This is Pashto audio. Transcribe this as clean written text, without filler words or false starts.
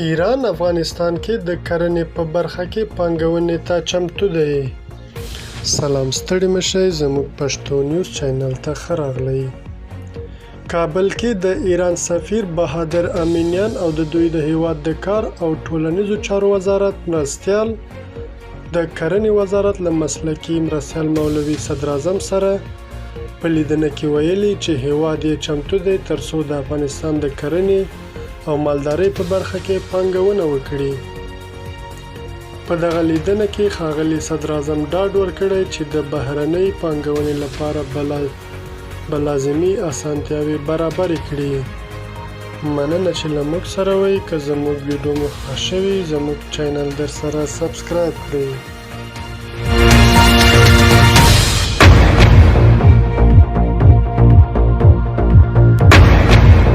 ایران افغانستان کې د کرنې په برخه کې پانګونې ته چمتو دی. سلام ستړي مشئ زموږ پښتو نیوز چینل ته ښه راغلئ. کابل کې د ایران سفیر بهادر امینیان او د دوی د هیواد د کار او ټولنیزو چارو وزارت مرستیال د کرنې وزارت له مسلکي مرستیال مولوي صدراعظم سره په لیدنه کې ویلي چې هیواد یې چمتو دی ترڅو د افغانستان د کرنې او مالدارۍ په برخه کې پانګونه وکړي. په دغه لیدنه کې ښاغلي صدراعظم ډاډ ورکړی چې د بهرنۍ پانګونې لپاره به لازمي اسانتیاوې برابرې کړي. مننه چې له موږ سره وئ. که زموږ ویډیو مو خوښ شوي زموږ چینل در سره سبسکرایب کړئ.